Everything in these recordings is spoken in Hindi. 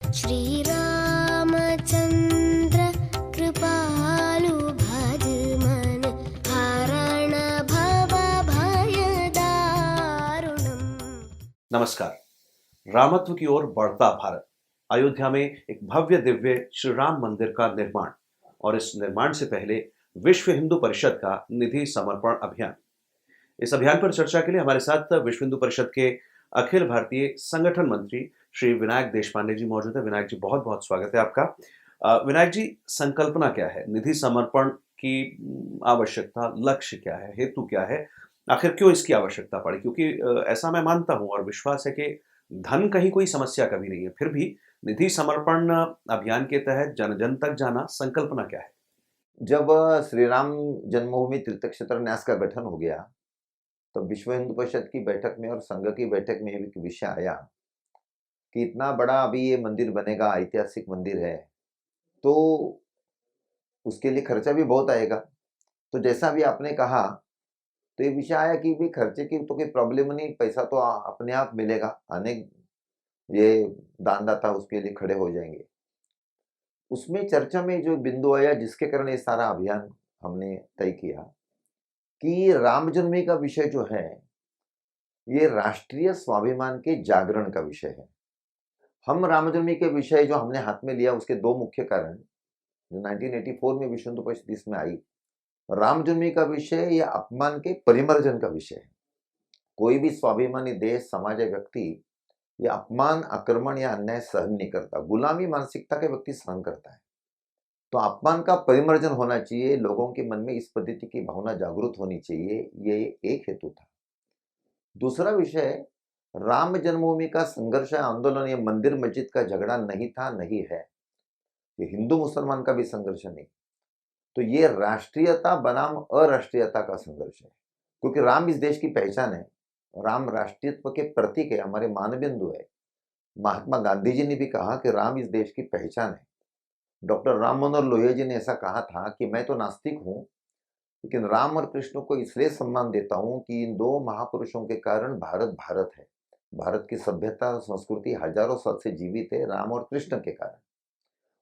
श्रीरामचन्द्र कृपालु भज मन हरण भव भयदारुणम्। नमस्कार। रामत्व की ओर बढ़ता भारत। अयोध्या में एक भव्य दिव्य श्री राम मंदिर का निर्माण और इस निर्माण से पहले विश्व हिंदू परिषद का निधि समर्पण अभियान। इस अभियान पर चर्चा के लिए हमारे साथ विश्व हिंदू परिषद के अखिल भारतीय संगठन मंत्री श्री विनायक देशपांडे जी मौजूद है। विनायक जी, बहुत बहुत स्वागत है आपका। विनायक जी, संकल्पना क्या है? निधि समर्पण की आवश्यकता, लक्ष्य क्या है, हेतु क्या है, आखिर क्यों इसकी आवश्यकता पड़ी? क्योंकि ऐसा मैं मानता हूं और विश्वास है कि धन कहीं कोई समस्या कभी नहीं है, फिर भी निधि समर्पण अभियान के तहत जन जन तक जाना, संकल्पना क्या है? जब श्री राम जन्मभूमि तीर्थ क्षेत्र न्यास का गठन हो गया, तो विश्व हिंदू परिषद की बैठक में और संघ की बैठक में एक विषय आया कि इतना बड़ा अभी ये मंदिर बनेगा, ऐतिहासिक मंदिर है, तो उसके लिए खर्चा भी बहुत आएगा। तो जैसा भी आपने कहा, तो ये विषय आया कि भाई खर्चे की तो कोई प्रॉब्लम नहीं, पैसा तो अपने आप मिलेगा, आने ये दानदाता उसके लिए खड़े हो जाएंगे। उसमें चर्चा में जो बिंदु आया जिसके कारण ये सारा अभियान हमने तय किया कि राम जन्मभूमि का विषय जो है, ये राष्ट्रीय स्वाभिमान के जागरण का विषय है। हम राम जन्मभूमि के विषय जो हमने हाथ में लिया, उसके दो मुख्य कारण जो 1984 में विश्व हिंदू परिषद इसमें आई। राम जन्मभूमि का विषय या अपमान के परिमार्जन का विषय है। कोई भी स्वाभिमानी देश, समाज या व्यक्ति ये अपमान, आक्रमण या अन्याय सहन नहीं करता। गुलामी मानसिकता के व्यक्ति सहन करता है। तो अपमान का परिमार्जन होना चाहिए, लोगों के मन में इस पद्धति की भावना जागृत होनी चाहिए, ये एक हेतु था। दूसरा विषय, राम जन्मभूमि का संघर्ष, आंदोलन, ये मंदिर मस्जिद का झगड़ा नहीं था, नहीं है। ये हिंदू मुसलमान का भी संघर्ष नहीं। तो ये राष्ट्रीयता बनाम अराष्ट्रीयता का संघर्ष है, क्योंकि राम इस देश की पहचान है। राम राष्ट्रीयत्व के प्रतीक है, हमारे मानबिंदु है। महात्मा गांधी जी ने भी कहा कि राम इस देश की पहचान है। डॉक्टर राम मनोहर लोहिया जी ने ऐसा कहा था कि मैं तो नास्तिक हूं, लेकिन राम और कृष्ण को इसलिए सम्मान देता हूं कि इन दो महापुरुषों के कारण भारत भारत है। भारत की सभ्यता और संस्कृति हजारों साल से जीवित है राम और कृष्ण के कारण।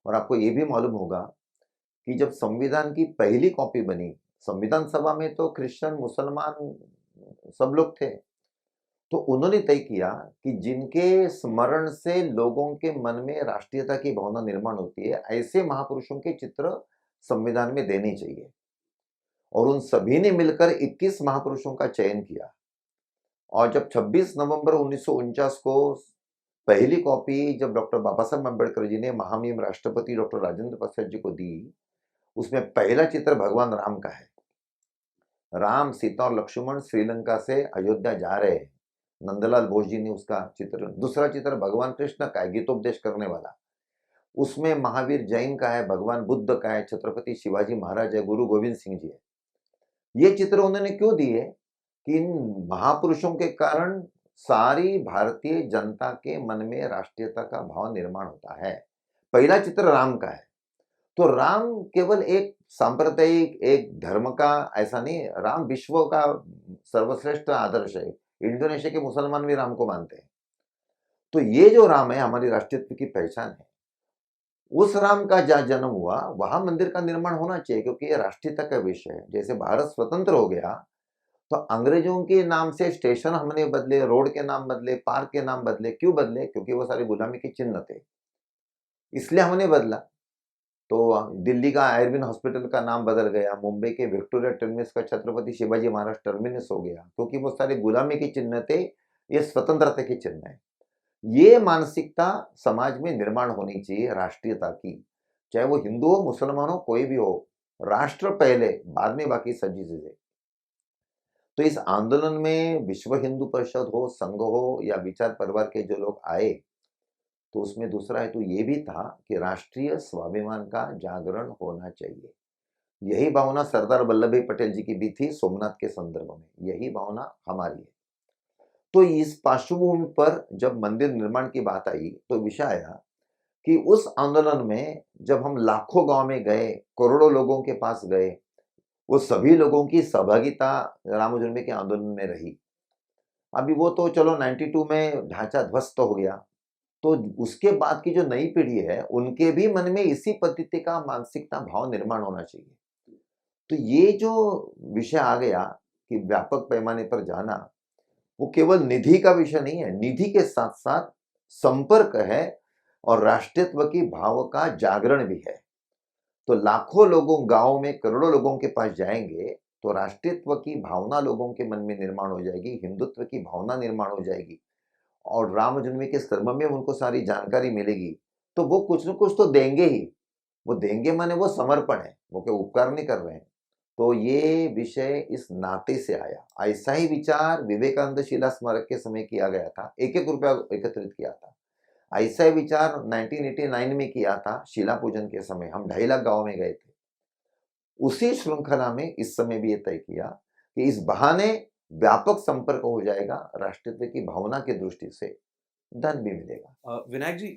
और आपको ये भी मालूम होगा कि जब संविधान की पहली कॉपी बनी, संविधान सभा में तो क्रिश्चियन, मुसलमान सब लोग थे। तो उन्होंने तय किया कि जिनके स्मरण से लोगों के मन में राष्ट्रीयता की भावना निर्माण होती है, ऐसे महापुरुषों के चित्र संविधान में देने चाहिए। और उन सभी ने मिलकर 21 महापुरुषों का चयन किया। और जब 26 नवंबर 1949 को पहली कॉपी जब डॉक्टर बाबा साहब अम्बेडकर जी ने महामहिम राष्ट्रपति डॉक्टर राजेंद्र प्रसाद जी को दी, उसमें पहला चित्र भगवान राम का है। राम, सीता और लक्ष्मण श्रीलंका से अयोध्या जा रहे हैं। नंदलाल बोस जी ने उसका चित्र। दूसरा चित्र भगवान कृष्ण का है, गीतोपदेश करने वाला। उसमें महावीर जैन का है, भगवान बुद्ध का है, छत्रपति शिवाजी महाराज है, गुरु गोविंद सिंह जी है। ये चित्र उन्होंने क्यों दिए कि इन महापुरुषों के कारण सारी भारतीय जनता के मन में राष्ट्रीयता का भाव निर्माण होता है। पहला चित्र राम का है। तो राम केवल एक सांप्रदायिक, एक धर्म का ऐसा नहीं है, राम विश्व का सर्वश्रेष्ठ आदर्श है। इंडोनेशिया के मुसलमान भी राम को मानते हैं। तो ये जो राम है, हमारी राष्ट्रीयत्व की पहचान है। उस राम का जहां जन्म हुआ, वहां मंदिर का निर्माण होना चाहिए, क्योंकि ये राष्ट्रीयता का विषय है। जैसे भारत स्वतंत्र हो गया, तो अंग्रेजों के नाम से स्टेशन हमने बदले, रोड के नाम बदले, पार्क के नाम बदले। क्यों बदले? क्योंकि वो सारे गुलामी के चिन्ह थे, इसलिए हमने बदला। तो दिल्ली का आयुर्वेद हॉस्पिटल का नाम बदल गया, मुंबई के विक्टोरिया टर्मिनस का छत्रपति शिवाजी महाराज टर्मिनस हो गया, क्योंकि वो सारे गुलामी के चिन्ह थे, ये स्वतंत्रता के चिन्ह है। ये मानसिकता समाज में निर्माण होनी चाहिए राष्ट्रीयता की, चाहे वो हिंदू हो, मुसलमान हो, कोई भी हो। राष्ट्र पहले, बाद में बाकी सभी चीजें। तो इस आंदोलन में विश्व हिंदू परिषद हो, संघ हो या विचार परिवार के जो लोग आए, तो उसमें दूसरा हेतु ये भी था कि राष्ट्रीय स्वाभिमान का जागरण होना चाहिए। यही भावना सरदार वल्लभ भाई पटेल जी की भी थी सोमनाथ के संदर्भ में, यही भावना हमारी है। तो इस पार्श्वभूमि पर जब मंदिर निर्माण की बात आई, तो विषय आया कि उस आंदोलन में जब हम लाखों गांव में गए, करोड़ों लोगों के पास गए, वो सभी लोगों की सहभागिता राम जन्मभूमि के आंदोलन में रही। अभी वो तो चलो 92 में ढांचा ध्वस्त हो गया, तो उसके बाद की जो नई पीढ़ी है उनके भी मन में इसी पद्धति का मानसिकता भाव निर्माण होना चाहिए। तो ये जो विषय आ गया कि व्यापक पैमाने पर जाना, वो केवल निधि का विषय नहीं है, निधि के साथ साथ संपर्क है और राष्ट्रीयत्व की भाव का जागरण भी है। तो लाखों लोगों गांव में करोड़ों लोगों के पास जाएंगे तो राष्ट्रीयत्व की भावना लोगों के मन में निर्माण हो जाएगी, हिंदुत्व की भावना निर्माण हो जाएगी और राम जन्मभूमि के संदर्भ में उनको सारी जानकारी मिलेगी। तो वो कुछ न कुछ तो देंगे ही, वो देंगे माने वो समर्पण है, वो कोई उपकार नहीं कर रहे हैं। तो ये विषय इस नाते से आया। ऐसा ही विचार विवेकानंद शिला स्मारक के समय किया गया था, 1-1 रुपया एकत्रित किया था। ऐसा ही विचार 1989 में किया था शिला पूजन के समय, हम 2.5 लाख गांव में गए थे। उसी श्रृंखला में इस समय भी ये तय किया कि इस बहाने व्यापक संपर्क हो जाएगा, राष्ट्रीयत्व की भावना की दृष्टि से धन भी मिलेगा। विनायक जी,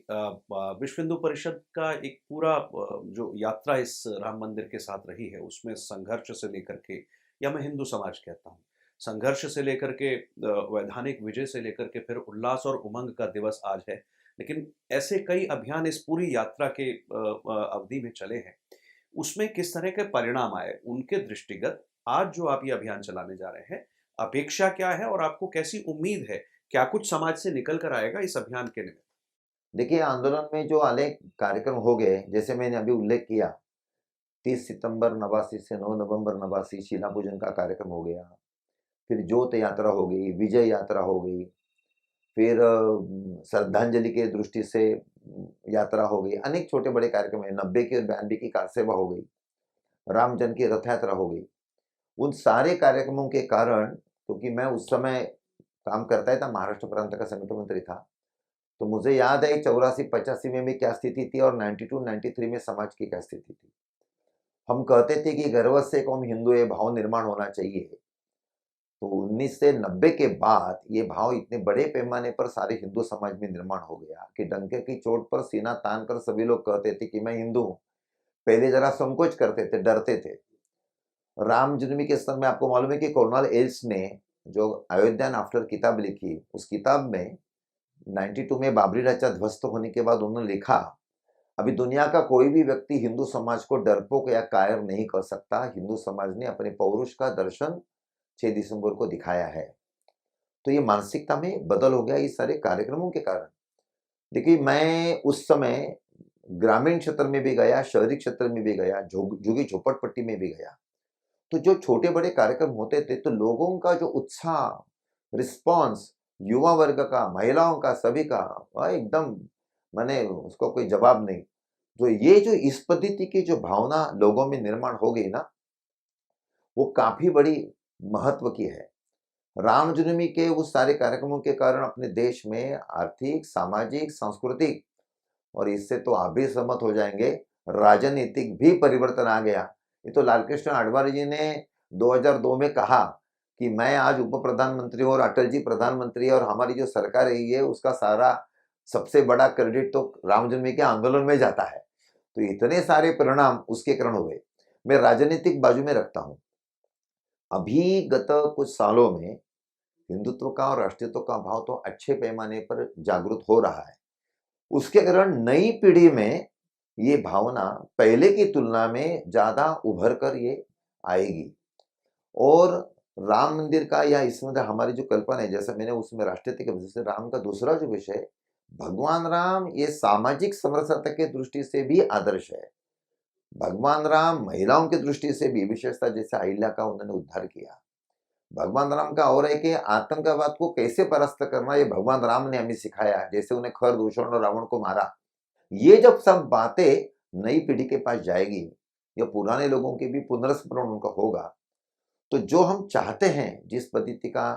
विश्व हिंदू परिषद का एक पूरा जो यात्रा इस राम मंदिर के साथ रही है उसमें संघर्ष से लेकर के, या मैं हिंदू समाज कहता हूँ, संघर्ष से लेकर के वैधानिक विजय से लेकर के फिर उल्लास और उमंग का दिवस आज है, लेकिन ऐसे कई अभियान इस पूरी यात्रा के अवधि में चले हैं। उसमें किस तरह के परिणाम आए उनके दृष्टिगत, आज जो आप ये अभियान चलाने जा रहे हैं, अपेक्षा क्या है और आपको कैसी उम्मीद है, क्या कुछ समाज से निकल कर आएगा इस अभियान के निमित्त? देखिए, आंदोलन में जो अनेक कार्यक्रम हो गए, जैसे मैंने अभी उल्लेख किया, 30 सितंबर 89 से 9 नवंबर 89 शिला पूजन का कार्यक्रम हो गया, फिर ज्योत यात्रा हो गई, विजय यात्रा हो गई, फिर श्रद्धांजलि के दृष्टि से यात्रा हो गई, अनेक छोटे बड़े कार्यक्रम है, 90 की और 92 की कार सेवा हो गई, रामजन्म की रथ यात्रा हो गई। उन सारे कार्यक्रमों के कारण, क्योंकि मैं उस समय काम करता ही था, महाराष्ट्र प्रांत का समिति मंत्री था, तो मुझे याद है 84-85 में भी क्या स्थिति थी और 92-93 में समाज की क्या स्थिति थी। हम कहते थे कि गर्व से कौम हिंदू है, भाव निर्माण होना चाहिए। तो 1990 के बाद ये भाव इतने बड़े पैमाने पर सारे हिंदू समाज में निर्माण हो गया कि डंके की चोट पर सीना तान कर सभी लोग कहते थे कि मैं हिंदू हूँ। पहले जरा संकोच करते थे, डरते थे। राम जन्मभूमि के संदर्भ में आपको मालूम है कि कर्नल एल्स ने जो अयोध्या एंड आफ्टर किताब लिखी, उस किताब में 92 में बाबरी ढांचा ध्वस्त होने के बाद उन्होंने लिखा, अभी दुनिया का कोई भी व्यक्ति हिंदू समाज को डरपोक या कायर नहीं कर सकता। हिंदू समाज ने अपने पौरुष का दर्शन 6 दिसंबर को दिखाया है। तो ये मानसिकता में बदल हो गया इस सारे कार्यक्रमों के कारण। देखिए, मैं उस समय ग्रामीण क्षेत्र में भी गया, शहरी क्षेत्र में भी गया, झुग्गी झोपड़पट्टी में भी गया। तो जो छोटे बड़े कार्यक्रम होते थे तो लोगों का जो उत्साह, रिस्पॉन्स, युवा वर्ग का, महिलाओं का, सभी का एकदम, मैंने उसको कोई जवाब नहीं। तो ये जो इस पद्धति की जो भावना लोगों में निर्माण हो गई ना, वो काफी बड़ी महत्व की है। राम जन्मभूमि के उस सारे कार्यक्रमों के कारण अपने देश में आर्थिक, सामाजिक, सांस्कृतिक और इससे तो आप भी सहमत हो जाएंगे, राजनीतिक भी परिवर्तन आ गया। ये तो लालकृष्ण आडवाणी जी ने 2002 में कहा कि मैं आज उप प्रधानमंत्री हूं और अटल जी प्रधानमंत्री है और हमारी जो सरकार रही है उसका सारा सबसे बड़ा क्रेडिट तो राम जन्मभूमि के आंदोलन में जाता है। तो इतने सारे परिणाम उसके कारण हुए। मैं राजनीतिक बाजू में रखता हूं, अभी गत कुछ सालों में हिंदुत्व का और राष्ट्रीयत्व का भाव तो अच्छे पैमाने पर जागृत हो रहा है। उसके कारण नई पीढ़ी में ये भावना पहले की तुलना में ज्यादा उभर कर ये आएगी। और राम मंदिर का या इसमें हमारी जो कल्पना है, जैसा मैंने उसमें राष्ट्रीयता की वजह से राम का दूसरा जो विषय, भगवान राम ये सामाजिक समरसता के दृष्टि से भी आदर्श है। भगवान राम महिलाओं की दृष्टि से भी विशेषता, जैसे अहिल्या का उन्होंने उद्धार किया। भगवान राम का और है कि आतंकवाद को कैसे परास्त करना, ये भगवान राम ने हमें सिखाया, जैसे उन्हें खर दूषण और रावण को मारा। ये जब सब बातें नई पीढ़ी के पास जाएगी या पुराने लोगों के भी पुनर्स्मरण उनका होगा, तो जो हम चाहते हैं, जिस पद्धति का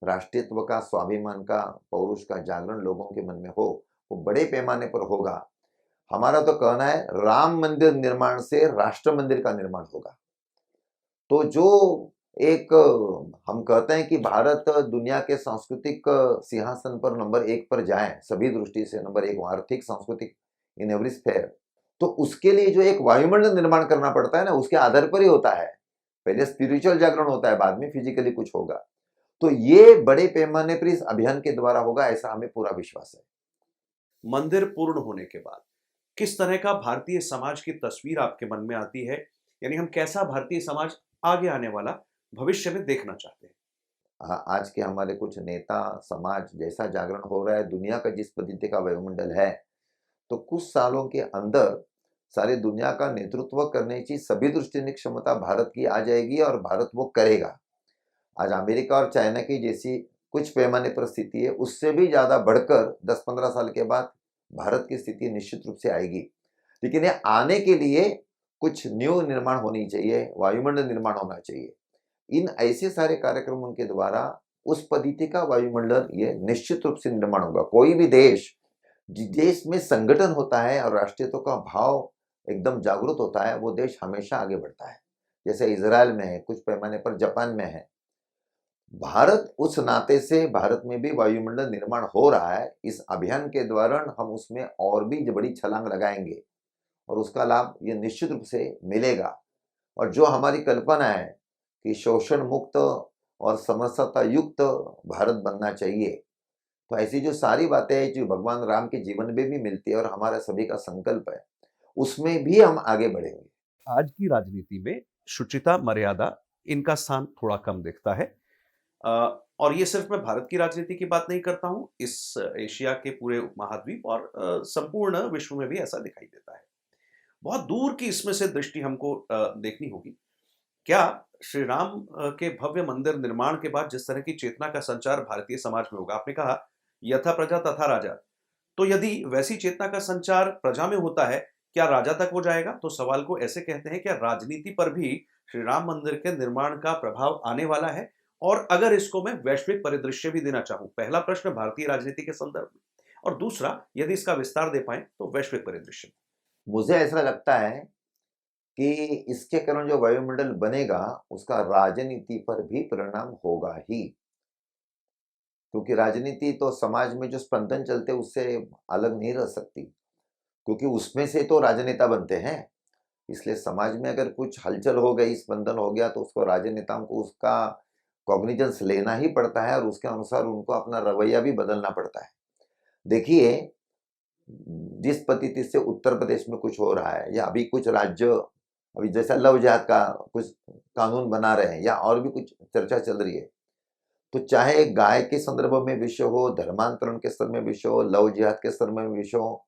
राष्ट्रीयत्व का, स्वाभिमान का, पौरुष का जागरण लोगों के मन में हो, वो बड़े पैमाने पर होगा। हमारा तो कहना है राम मंदिर निर्माण से राष्ट्र मंदिर का निर्माण होगा। तो जो एक हम कहते हैं कि भारत दुनिया के सांस्कृतिक सिंहासन पर नंबर 1 पर जाए, सभी दृष्टि से नंबर 1 आर्थिक, सांस्कृतिक, इन एवरी स्फेयर, तो उसके लिए जो एक वायुमंडल निर्माण करना पड़ता है ना, उसके आधार पर ही होता है। पहले स्पिरिचुअल जागरण होता है, बाद में फिजिकली कुछ होगा। तो ये बड़े पैमाने पर इस अभियान के द्वारा होगा, ऐसा हमें पूरा विश्वास है। मंदिर पूर्ण होने के बाद किस तरह का भारतीय समाज की तस्वीर आपके मन में आती है? यानी हम कैसा भारतीय समाज आगे आने वाला भविष्य में देखना चाहते हैं? आज के हमारे कुछ नेता समाज जैसा जागरण हो रहा है, दुनिया का जिस पद्धति का वायुमंडल है, तो कुछ सालों के अंदर सारी दुनिया का नेतृत्व करने की सभी दृष्टि क्षमता भारत की आ जाएगी और भारत वो करेगा। आज अमेरिका और चाइना की जैसी कुछ पैमाने पर स्थिति है, उससे भी ज़्यादा बढ़कर 10-15 साल के बाद भारत की स्थिति निश्चित रूप से आएगी। लेकिन ये आने के लिए कुछ न्यू निर्माण होनी चाहिए, वायुमंडल निर्माण होना चाहिए। इन ऐसे सारे कार्यक्रमों के द्वारा उस पद्धति का वायुमंडल ये निश्चित रूप से निर्माण होगा। कोई भी देश, जिस देश में संगठन होता है और राष्ट्रीयता का भाव एकदम जागृत होता है, वो देश हमेशा आगे बढ़ता है। जैसे इजराइल में है, कुछ पैमाने पर जापान में है। भारत उस नाते से भारत में भी वायुमंडल निर्माण हो रहा है। इस अभियान के दौरान हम उसमें और भी बड़ी छलांग लगाएंगे और उसका लाभ ये निश्चित रूप से मिलेगा। और जो हमारी कल्पना है कि शोषण मुक्त और समरसता युक्त भारत बनना चाहिए, तो ऐसी जो सारी बातें हैं जो भगवान राम के जीवन में भी मिलती है और हमारा सभी का संकल्प है, उसमें भी हम आगे बढ़ेंगे। आज की राजनीति में शुचिता, मर्यादा, इनका स्थान थोड़ा कम दिखता है। और ये सिर्फ मैं भारत की राजनीति की बात नहीं करता हूँ, इस एशिया के पूरे उपमहाद्वीप और संपूर्ण विश्व में भी ऐसा दिखाई देता है। बहुत दूर की इसमें से दृष्टि हमको देखनी होगी। क्या श्री राम के भव्य मंदिर निर्माण के बाद जिस तरह की चेतना का संचार भारतीय समाज में होगा, आपने कहा यथा प्रजा तथा राजा, तो यदि वैसी चेतना का संचार प्रजा में होता है, क्या राजा तक वो जाएगा? तो सवाल को ऐसे कहते हैं, क्या राजनीति पर भी श्री राम मंदिर के निर्माण का प्रभाव आने वाला है? और अगर इसको मैं वैश्विक परिदृश्य भी देना चाहूं, पहला प्रश्न भारतीय राजनीति के संदर्भ में, और दूसरा यदि इसका विस्तार दे पाए तो वैश्विक परिदृश्य में। मुझे ऐसा लगता है कि इसके कारण जो वायुमंडल बनेगा उसका राजनीति पर भी परिणाम होगा ही, क्योंकि राजनीति तो समाज में जो स्पंदन चलते उससे अलग नहीं रह सकती, क्योंकि उसमें से तो राजनेता बनते हैं। इसलिए समाज में अगर कुछ हलचल हो गई, स्पंदन हो गया, तो उसको राजनेताओं को उसका कॉग्निजेंस लेना ही पड़ता है और उसके अनुसार उनको अपना रवैया भी बदलना पड़ता है। देखिए, जिस पद्धति से उत्तर प्रदेश में कुछ हो रहा है, या अभी कुछ राज्य अभी जैसा लव जिहाद का कुछ कानून बना रहे हैं, या और भी कुछ चर्चा चल रही है, तो चाहे गाय के संदर्भ में विषय हो, धर्मांतरण के संदर्भ में विषय हो, लव जिहाद के संदर्भ में विषय हो,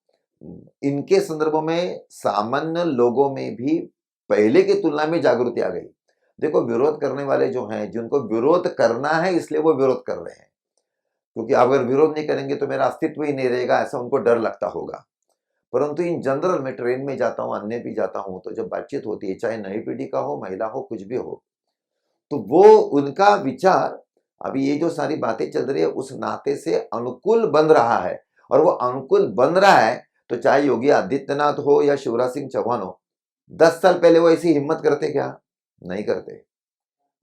इनके संदर्भ में सामान्य लोगों में भी पहले की तुलना में जागृति आ गई। देखो, विरोध करने वाले जो हैं, जिनको विरोध करना है इसलिए वो विरोध कर रहे हैं, क्योंकि अगर विरोध नहीं करेंगे तो मेरा अस्तित्व ही नहीं रहेगा, ऐसा उनको डर लगता होगा। परंतु इन जनरल मैं ट्रेन में जाता हूँ, अन्य भी जाता हूँ, तो जब बातचीत होती है, चाहे नई पीढ़ी का हो, महिला हो, कुछ भी हो, तो वो उनका विचार अभी ये जो सारी बातें चल रही है उस नाते से अनुकूल बन रहा है। और वो अनुकूल बन रहा है तो चाहे योगी आदित्यनाथ हो या शिवराज सिंह चौहान हो, 10 साल पहले वो ऐसी हिम्मत करते क्या? नहीं करते।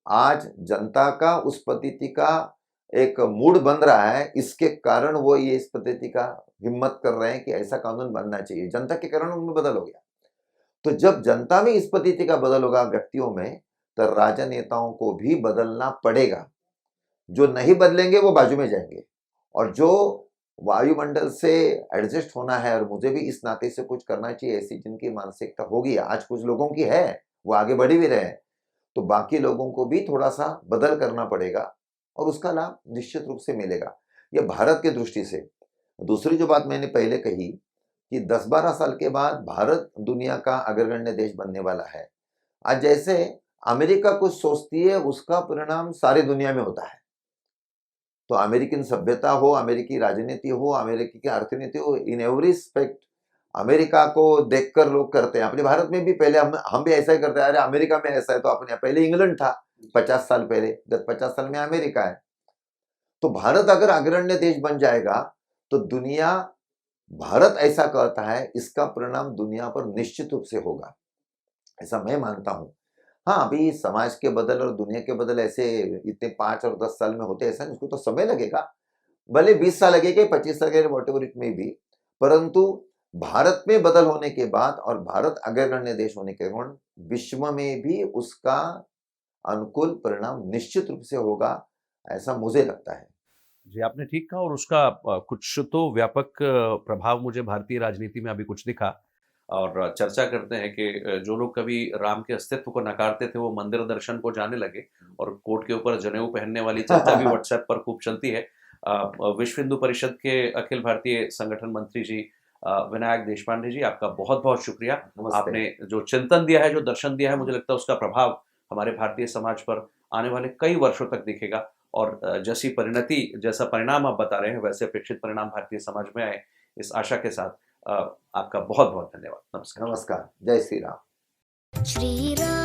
आज जनता का उस पद्धति का एक मूड बन रहा है, इसके कारण वो ये इस पद्धति का हिम्मत कर रहे हैं कि ऐसा कानून बनना चाहिए। जनता के कारण उनमें बदल हो गया। तो जब जनता में इस पद्धति का बदल होगा व्यक्तियों में, तो राजनेताओं को भी बदलना पड़ेगा। जो नहीं बदलेंगे वो बाजू में जाएंगे। और जो वायुमंडल से एडजस्ट होना है, और मुझे भी इस नाते से कुछ करना चाहिए, ऐसी जिनकी मानसिकता होगी, आज कुछ लोगों की है, वो आगे बढ़ भी रहे हैं, तो बाकी लोगों को भी थोड़ा सा बदल करना पड़ेगा और उसका लाभ निश्चित रूप से मिलेगा। यह भारत की दृष्टि से। दूसरी जो बात मैंने पहले कही कि 10-12 साल के बाद भारत दुनिया का अग्रगण्य देश बनने वाला है। आज जैसे अमेरिका कुछ सोचती है, उसका परिणाम सारी दुनिया में होता है। तो अमेरिकन सभ्यता हो, अमेरिकी राजनीति हो, अमेरिकी की अर्थनीति हो, इन एवरी रिस्पेक्ट अमेरिका को देखकर लोग करते हैं। अपने भारत में भी पहले हम भी ऐसा ही करते हैं, अरे अमेरिका में ऐसा है तो अपने पहले इंग्लैंड था 50 साल पहले, 10-50 साल में अमेरिका है। तो भारत अगर अग्रण्य देश बन जाएगा तो दुनिया, भारत ऐसा कहता है, इसका परिणाम दुनिया पर निश्चित रूप से होगा, ऐसा मैं मानता हूं। हाँ, अभी समाज के बदल और दुनिया के बदल ऐसे इतने 5 और 10 साल में होते ऐसा नहीं, उसको तो समय लगेगा, भले 20 साल लगेगा, 25 साल लगेगा, वॉट एवर इट में भी। परंतु भारत में बदल होने के बाद और भारत अग्रगण्य देश होने के कारण विश्व में भी उसका अनुकूल परिणाम निश्चित रूप से होगा, ऐसा मुझे लगता है। जी, आपने ठीक कहा और उसका कुछ तो व्यापक प्रभाव मुझे भारतीय राजनीति में अभी कुछ दिखा और चर्चा करते हैं कि जो लोग कभी राम के अस्तित्व को नकारते थे, वो मंदिर दर्शन को जाने लगे और कोट के ऊपर जनेऊ पहनने वाली चर्चा भी व्हाट्सएप पर खूब चलती है। विश्व हिंदू परिषद के अखिल भारतीय संगठन मंत्री जी विनायक देशपांडे जी, आपका बहुत-बहुत शुक्रिया। नमस्ते। आपने जो चिंतन दिया है, जो दर्शन दिया है, मुझे लगता है उसका प्रभाव हमारे भारतीय समाज पर आने वाले कई वर्षों तक दिखेगा और जैसी परिणति, जैसा परिणाम आप बता रहे हैं, वैसे अपेक्षित परिणाम भारतीय समाज में आए, इस आशा के साथ आपका बहुत-बहुत धन्यवाद। नमस्कार। नमस्कार। जय श्री राम। श्रीराम